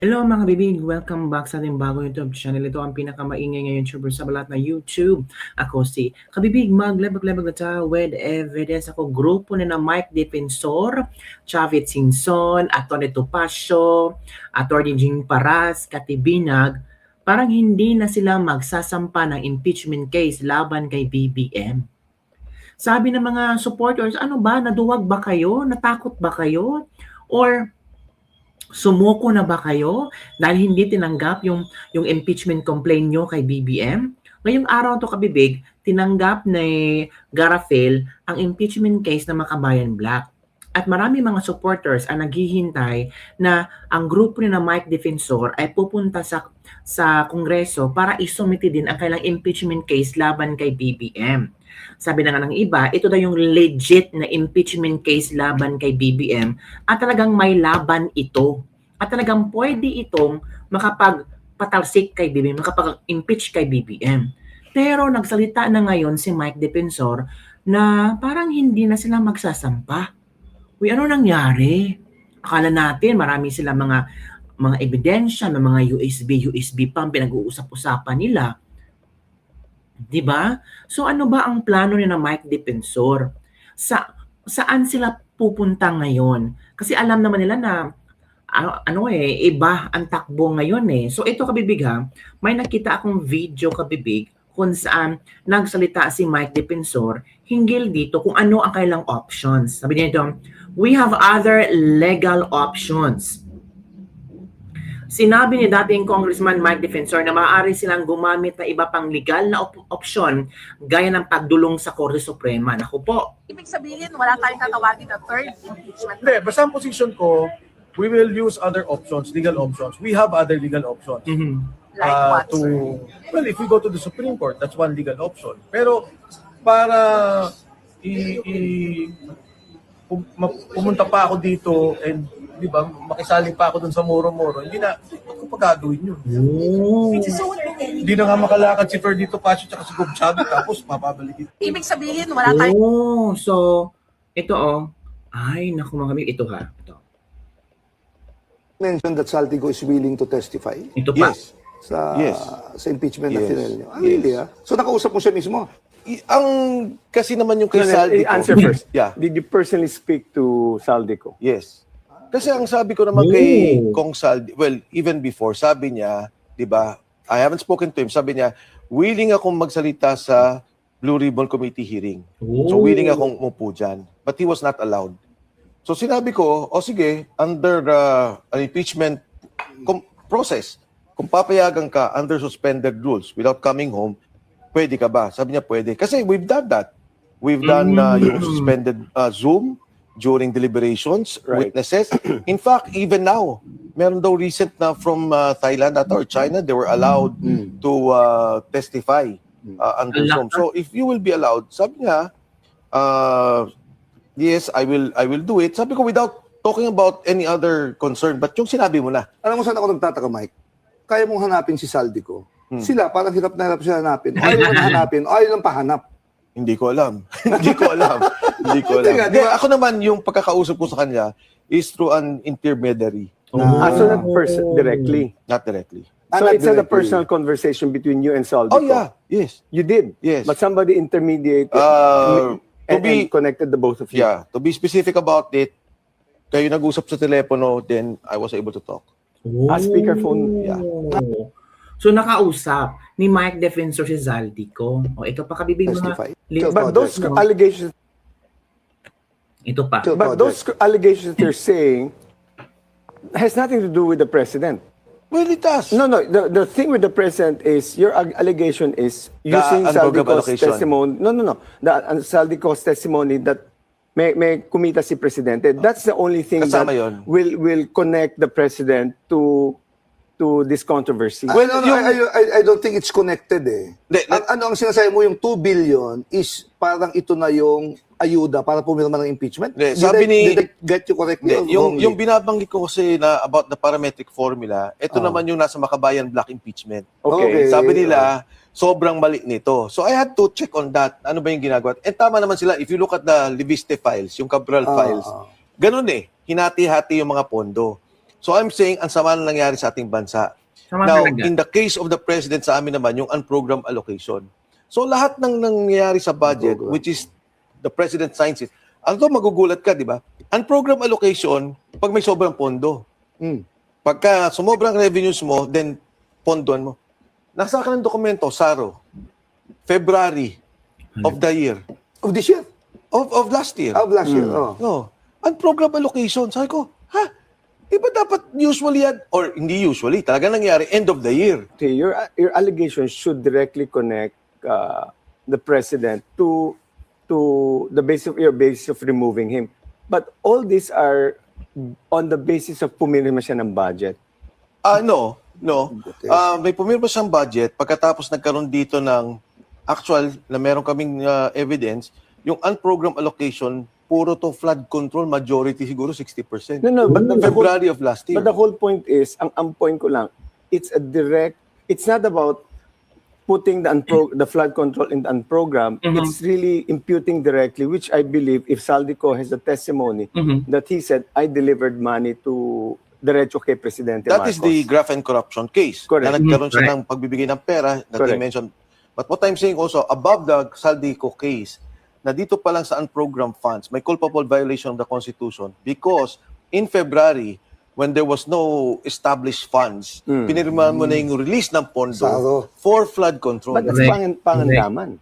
Hello mga bibig! Welcome back sa ating bagong YouTube channel. Ito ang pinakamaingay ngayon YouTuber sa balat na YouTube. Ako si Kabibig, maglebag-lebag na ta with evidence. Ako grupo na Mike Defensor, Chavit Sinson, Atty. Topacio, Atty. Jing Paras, Katibinag. Parang hindi na sila magsasampa ng impeachment case laban kay BBM. Sabi ng mga supporters, ano ba, naduwag ba kayo? Natakot ba kayo? Or sumuko na ba kayo dahil hindi tinanggap yung impeachment complaint nyo kay BBM? Ngayong araw to kabibig, tinanggap ni Garafel ang impeachment case ng Makabayan Black. At marami mga supporters ang naghihintay na ang grupo ni na Mike Defensor ay pupunta sa Kongreso para isumiti din ang kailang impeachment case laban kay BBM. Sabi na nga ng iba, ito daw yung legit na impeachment case laban kay BBM at talagang may laban ito. At talagang pwede itong makapagpatalsik kay BBM, makapag-impeach kay BBM. Pero nagsalita na ngayon si Mike Defensor na parang hindi na sila magsasampa. Uy, ano nangyari? Akala natin marami sila mga ebidensya, ng mga USB pa ang pinag-uusap-usapan nila. 'Di ba? So ano ba ang plano ni na Mike Defensor? Saan sila pupunta ngayon? Kasi alam naman nila na iba ang takbo ngayon eh. So ito kabibig ha, may nakita akong video kabibig kung saan nagsalita si Mike Defensor hinggil dito kung ano ang kailang options. Sabi niya ito, we have other legal options. Sinabi ni dating Congressman Mike Defensor na maaari silang gumamit ng iba pang legal na opsyon gaya ng pagdulong sa Korte Suprema. Naku po. Ibig sabihin, wala tayong tatawagin na third impeachment. Hindi, basta ang position ko, we will use other options, legal options. We have other legal options. Like what, Well, if we go to the Supreme Court, that's one legal option. Pero para pumunta pa ako dito and di ba, makisali pa ako dun sa muro-muro, hindi na ako pagagawin yun. Hindi na nga makalakad si Ferdito Pacho at si Gob Chavit, tapos mapabalik ito. Ibig sabihin, wala tayong... So, ito ay, naku mga kami, ito ha. Ito. Mentioned that Saltigo is willing to testify. Ito pa. Yes. Sa impeachment na Yes. tinel niyo. Really, ah? So nakausap mo siya mismo? Ang kasi naman yung kay No, Saldico. answer first. Yeah. Did you personally speak to Saldico? Yes. Kasi ang sabi ko naman kay Kong Saldi, well, even before, sabi niya, di ba, I haven't spoken to him, sabi niya, willing akong magsalita sa Blue Ribbon Committee hearing. So willing akong umupo dyan. But he was not allowed. So sinabi ko, sige, under an impeachment process, kung papayagan ka under suspended rules without coming home, pwede ka ba? Sabi niya, pwede. Kasi we've done that. We've done yung suspended Zoom during deliberations, Right. witnesses. In fact, even now, meron daw recent na from Thailand or China, they were allowed to testify under Zoom. So if you will be allowed, sabi niya, yes, I will do it. Sabi ko without talking about any other concern, but yung sinabi mo na. Alam mo saan ako nagtataka, Mike? Kaya mong hanapin si Saldico. Sila, parang hirap na hirap siya hanapin. Ayaw lang hanapin, ayaw lang pahanap. Hindi ko alam. Hindi ko alam. Hindi ko alam. Hindi nga, di ba? Ako naman, yung pagkakausap ko sa kanya is through an intermediary. So not directly. Not directly. So not it's not a directly. personal conversation between you and Saldico? Oh, yeah. Yes. You did? Yes. But somebody intermediated To be- and connected the both of you? Yeah. To be specific about it, kayo nag-usap sa telepono, then I was able to talk. Speakerphone, yeah. So nakausap ni Mike Defensor si Zaldico. Ito pa kabibig Testify. mga... But those allegations, Ito pa. but those allegations you're saying has nothing to do with the president. Well, it does. No. The thing with the president is your allegation is using unfavorable Saldico's allocation. testimony. No. Saldico's testimony that may kumita si presidente. That's the only thing Kasama that yun. will connect the president to this controversy. Well, I don't think it's connected eh. Ano ang sinasabi mo, yung 2 billion is parang ito na yung ayuda para pumirma ng impeachment? Hindi, sabi Did I get you correctly? Hindi, yung binabanggit ko kasi na about the parametric formula, ito naman yung nasa Makabayan Black impeachment. Okay. Sabi nila, sobrang mali nito. So I had to check on that. Ano ba yung ginagawa? And tama naman sila, if you look at the Leviste files, yung Cabral files, ganun eh, hinati-hati yung mga pondo. So I'm saying, ang sama na nangyari sa ating bansa. Sama Now, talaga. in the case of the President sa amin naman, yung unprogrammed allocation. So lahat ng nangyayari sa budget, Unprogrammed. which is the President signs it, although magugulat ka, di ba? Unprogrammed allocation, pag may sobrang pondo. Mm. Pagka sumobrang revenues mo, then pondoan mo. Nasa akin ng dokumento, SARO, February of the year, Of this year? of last year. Of last year, oh. No. Unprogrammed allocation. Sabi ko, ha? Di ba dapat usually yan? Or hindi usually, talaga nangyari end of the year. Okay, your allegation should directly connect the president to the basis of removing him. But all these are on the basis of pumirma siya ng budget. No. Okay. May pumirma siyang budget pagkatapos nagkaroon dito ng actual na meron kaming evidence, yung unprogrammed allocation, puro to flood control, majority siguro 60%. No, but the whole, February of last year. but the whole point is, ang point ko lang, it's not about putting the flood control in the unprogram. It's really imputing directly, which I believe, if Saldico has a testimony, that he said, I delivered money to diretso kay Presidente That Marcos. is the graft and corruption case. Correct. Na nagkaroon siya Right. ng pagbibigay ng pera that he Correct. mentioned. But what I'm saying also, above the Saldico case, na dito pa lang sa unprogrammed funds, may culpable violation of the Constitution because in February, when there was no established funds, pinirmahan mo na yung release ng pondo Saro. for flood control. But that's Correct. pangandaman.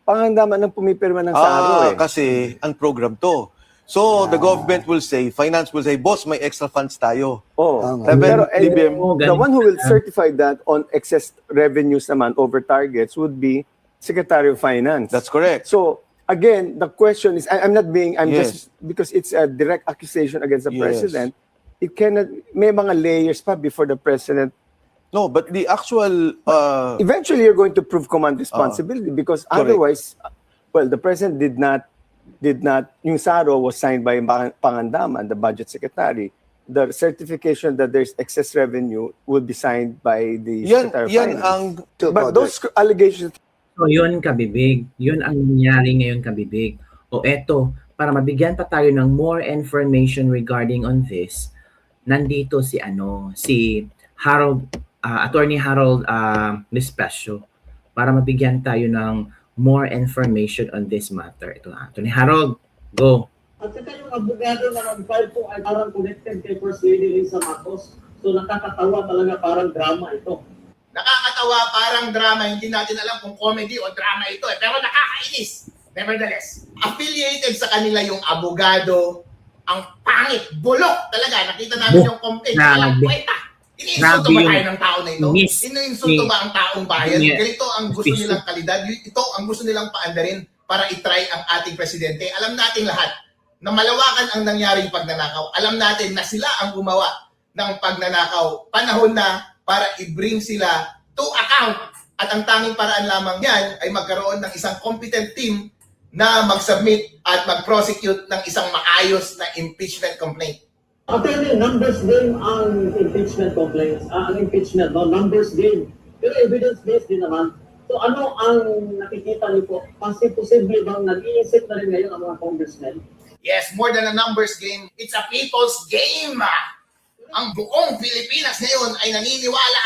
Pangandaman ng pumipirma ng SARO eh. Kasi unprogrammed to. So, the government will say, finance will say, boss, may extra funds tayo. Oh, Tama. pero DBM. the one who will certify that on excess revenues naman over targets would be Secretary of Finance. That's correct. So again, the question is, I'm not being, I'm Yes. just, because it's a direct accusation against the Yes. president, it cannot, may mga layers pa before the president. No, but the actual... Eventually, you're going to prove command responsibility because Correct. otherwise, well, the president did not, yung SARO was signed by Pangandaman, the budget secretary. The certification that there's excess revenue will be signed by the Secretary of yan Finance. ang... But those allegations, So yun kabibig, yun ang nangyari ngayon kabibig. O eto, para mabigyan pa tayo ng more information regarding on this, nandito si Harold, Attorney Harold Nispesio, para mabigyan tayo ng more information on this matter. Ito Attorney Harold, go. At saka yung abogado na nag-file po ay parang connected kay First Lady Lisa Marcos. So nakakatawa talaga, parang drama ito. Nakakatawa, parang drama, hindi natin alam kung comedy o drama ito pero nakakainis. Nevertheless, affiliated sa kanila yung abogado, ang pangit, bulok talaga. Nakita namin yung complaint, walang Grabe. kwenta. Iniinsulto ba Grabe tayo ng tao na ito? Miss Iniinsulto ba ang taong bayan? Yeah. Ganito ang gusto nilang kalidad. Ito ang gusto nilang paandarin para itry ang ating presidente. Alam natin lahat na malawakan ang nangyaring pagnanakaw. Alam natin na sila ang gumawa ng pagnanakaw. Panahon na para i-bring sila to account. At ang tanging paraan lamang yan ay magkaroon ng isang competent team na mag-submit at mag-prosecute ng isang maayos na impeachment complaint. Attorney, numbers game ang impeachment complaints. Ang impeachment, no? Numbers game. Pero evidence-based din naman. So ano ang nakikita niyo po? Kasi posible bang nag-iisip na rin ngayon ang mga congressmen? Yes, more than a numbers game, it's a people's game. Ang buong Pilipinas ngayon ay naniniwala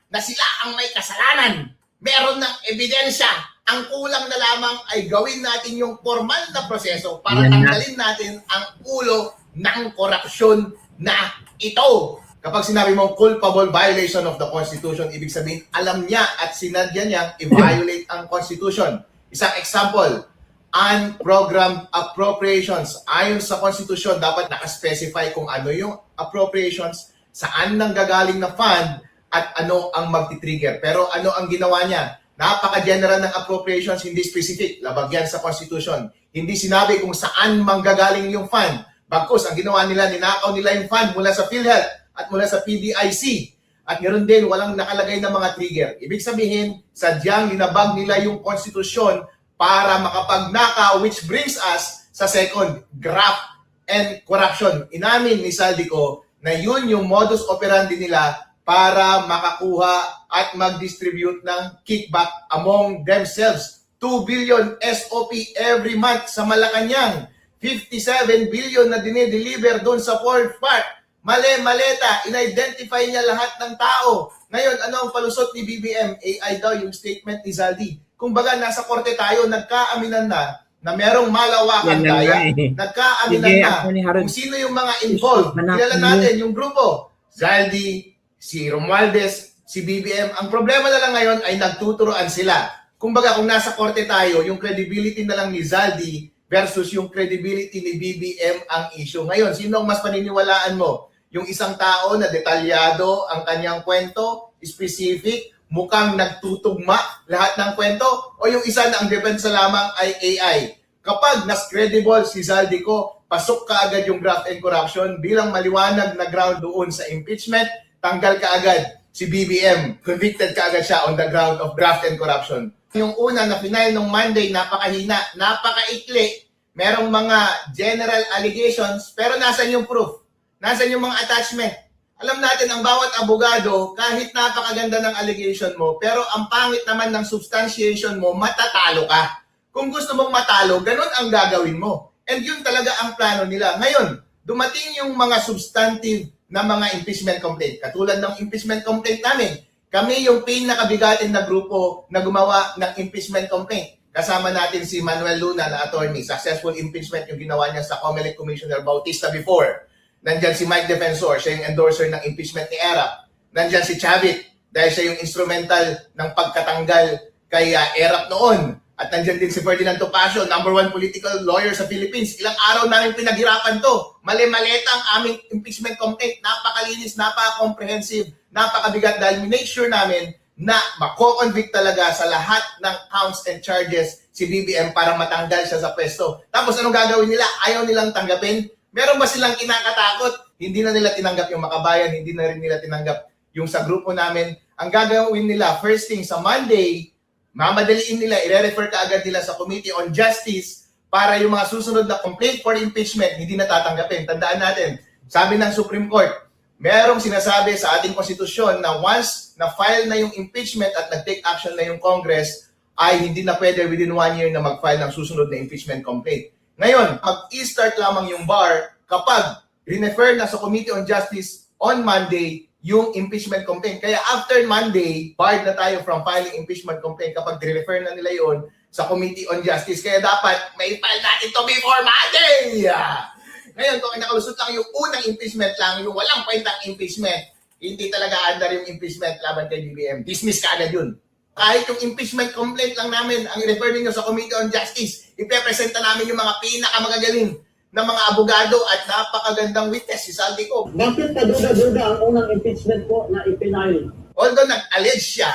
na sila ang may kasalanan. Meron ng ebidensya. Ang kulang na lamang ay gawin natin yung formal na proseso para Yan na. tanggalin natin ang ulo ng korupsyon na ito. Kapag sinabi mong culpable violation of the Constitution, ibig sabihin, alam niya at sinadya niyang i-violate ang Constitution. Isang example, unprogrammed appropriations. Ayon sa Constitution, dapat nakaspecify kung ano yung appropriations, saan nanggagaling na fund, at ano ang magti-trigger. Pero ano ang ginawa niya? Napaka-general ng appropriations, hindi specific. Labag yan sa Constitution. Hindi sinabi kung saan manggagaling yung fund. Bagkus, ang ginawa nila, ninakaw nila yung fund mula sa PhilHealth at mula sa PDIC. At ganoon din, walang nakalagay na mga trigger. Ibig sabihin, sadyang linabag nila yung Constitution para makapagnakaw, which brings us sa second, graft and corruption. Inamin ni Saldico na yun yung modus operandi nila para makakuha at mag-distribute ng kickback among themselves. 2 billion SOP every month sa Malacanang. 57 billion na dinideliver doon sa fourth part. Mali-maleta, in-identify niya lahat ng tao. Ngayon, ano ang palusot ni BBM? AI daw yung statement ni Zaldi. Kung baga, nasa korte tayo, nagkaaminan na merong malawakan Yan na daya, nga eh. nagkaaminan Sige, na Atty. Harold. kung sino yung mga involved. Hanapin Kilala mo. natin yung grupo. Zaldi, si Romualdez, si BBM. Ang problema na lang ngayon ay nagtuturoan sila. Kumbaga, kung nasa korte tayo, yung credibility na lang ni Zaldi versus yung credibility ni BBM ang issue. Ngayon, sino ang mas paniniwalaan mo? Yung isang tao na detalyado ang kanyang kwento, specific, mukhang nagtutugma lahat ng kwento, o yung isa na ang depensa lamang ay AI? Kapag nas credible si Zaldico, pasok ka agad yung graft and corruption bilang maliwanag na ground doon sa impeachment, tanggal ka agad si BBM. Convicted ka agad siya on the ground of graft and corruption. Yung una na final nung Monday, napakahina, napakaikli. Merong mga general allegations, pero nasan yung proof? Nasan yung mga attachment? Alam natin, ang bawat abogado, kahit napakaganda ng allegation mo, pero ang pangit naman ng substantiation mo, matatalo ka. Kung gusto mong matalo, ganun ang gagawin mo. And yun talaga ang plano nila. Ngayon, dumating yung mga substantive na mga impeachment complaint. Katulad ng impeachment complaint namin. Kami yung pinakabigatin na grupo na gumawa ng impeachment complaint. Kasama natin si Manuel Luna na attorney. Successful impeachment yung ginawa niya sa COMELEC Commissioner Bautista before. Nandyan si Mike Defensor, siya yung endorser ng impeachment ni ERAP. Nandyan si Chavit, dahil siya yung instrumental ng pagkatanggal kay ERAP noon. At nandyan din si Ferdinand Topacio, #1 political lawyer sa Philippines. Ilang araw namin pinaghirapan to. Mali-maleta ang aming impeachment complaint. Napakalinis, napaka-comprehensive, napakabigat dahil make sure namin na mako-convict talaga sa lahat ng counts and charges si BBM para matanggal siya sa pwesto. Tapos anong gagawin nila? Ayaw nilang tanggapin. Meron ba silang kinakatakot? Hindi na nila tinanggap yung Makabayan, hindi na rin nila tinanggap yung sa grupo namin. Ang gagawin nila, first thing sa Monday, mamadaliin nila, i-refer ka agad nila sa Committee on Justice para yung mga susunod na complaint for impeachment hindi na tatanggapin. Tandaan natin, sabi ng Supreme Court, merong sinasabi sa ating konstitusyon na once na-file na yung impeachment at nag-take action na yung Congress, ay hindi na pwede within 1 year na mag-file ng susunod na impeachment complaint. Ngayon, mag-i-start lamang yung bar kapag refer na sa Committee on Justice on Monday yung impeachment complaint. Kaya after Monday, barred na tayo from filing impeachment complaint kapag refer na nila yon sa Committee on Justice. Kaya dapat may file natin to before Monday! Ngayon, kung nakalusot lang yung unang impeachment lang, yung walang kwentang impeachment, hindi talaga under yung impeachment laban kay BBM. Dismiss ka agad yun. Kahit yung impeachment complaint lang namin, ang i-refer ninyo sa Committee on Justice, ipepresenta namin yung mga pinakamagagaling na mga abogado at napakagandang witness, si Zaldico. Bakit kaduda-duda ang unang impeachment po na ipinail? Although nag-allege siya,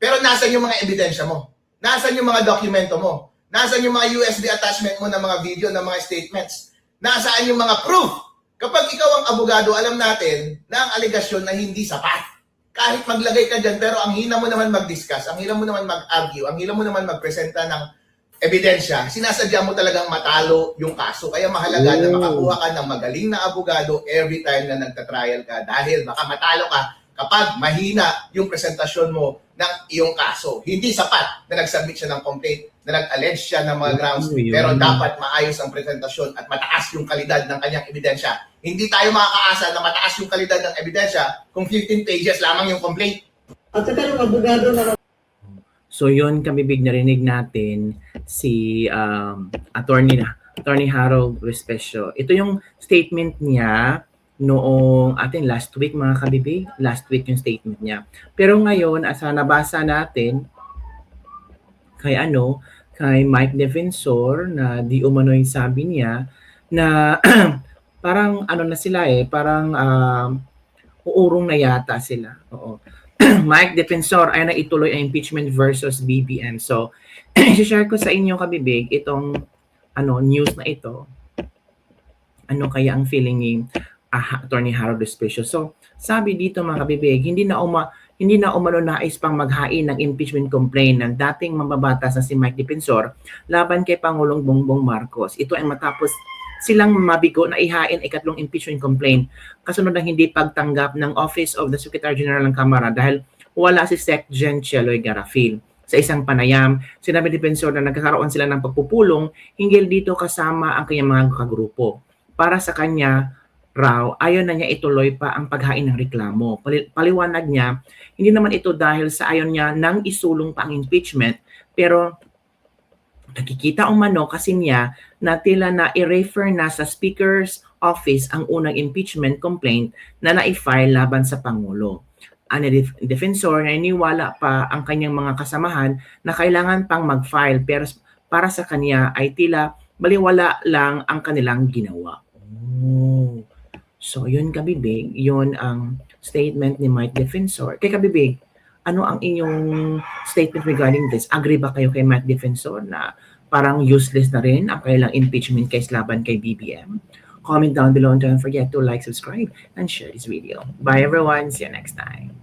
pero nasan yung mga ebidensya mo? Nasan yung mga dokumento mo? Nasan yung mga USB attachment mo ng mga video, ng mga statements? Nasaan yung mga proof? Kapag ikaw ang abogado, alam natin na ang alegasyon na hindi sapat. Kahit maglagay ka dyan, pero ang hina mo naman mag-discuss, ang hina mo naman mag-argue, ang hina mo naman magpresenta ng ebidensya, sinasadya mo talagang matalo yung kaso. Kaya mahalaga na makakuha ka ng magaling na abogado every time na nagtatrial ka dahil baka matalo ka kapag mahina yung presentasyon mo ng iyong kaso. Hindi sapat na nag-submit siya ng complaint, na nag-allege siya ng mga grounds, pero dapat maayos ang presentasyon at mataas yung kalidad ng kanyang ebidensya. Hindi tayo makakaasa na mataas yung kalidad ng ebidensya kung 15 pages lamang yung complaint. At saka yung abogado na So yun, kabibig narinig natin si Attorney Harold Respecio. Ito yung statement niya noong last week mga kabibig. Last week yung statement niya. Pero ngayon, asa nabasa natin kay Mike Defensor na di umano yung sabi niya na parang na sila parang uurong na yata sila. Oo. Mike Defensor ay naituloy ang impeachment versus BBM. So, i-share ko sa inyo kabibig itong news na ito. Ano kaya ang feeling ni Attorney Harold Respecio? So, sabi dito mga kabibig, hindi na umano nais pang maghain ng impeachment complaint ng dating mambabatas na si Mike Defensor laban kay Pangulong Bongbong Marcos. Ito ay matapos silang mabigo na ihain ikatlong impeachment complaint kasunod ng hindi pagtanggap ng Office of the Secretary General ng Kamara dahil wala si Sec. Gen. Cheloy Garafil. Sa isang panayam, sinabi ni Defensor na nagkakaroon sila ng pagpupulong hinggil dito kasama ang kanyang mga kagrupo. Para sa kanya, raw, ayaw na niya ituloy pa ang paghain ng reklamo. Paliwanag niya, hindi naman ito dahil sa ayaw niya nang isulong pa ang impeachment, pero nakikita umano kasi niya na tila na i-refer na sa Speaker's Office ang unang impeachment complaint na na-file laban sa Pangulo. Ang defensor, naniniwala pa ang kanyang mga kasamahan na kailangan pang mag-file pero para sa kanya ay tila baliwala lang ang kanilang ginawa. Oh. So, yun kabibig, yun ang statement ni Mike Defensor. Kay kabibig, ano ang inyong statement regarding this? Agree ba kayo kay Mike Defensor na parang useless na rin ang kailang impeachment case laban kay BBM? Comment down below and don't forget to like, subscribe, and share this video. Bye everyone. See you next time.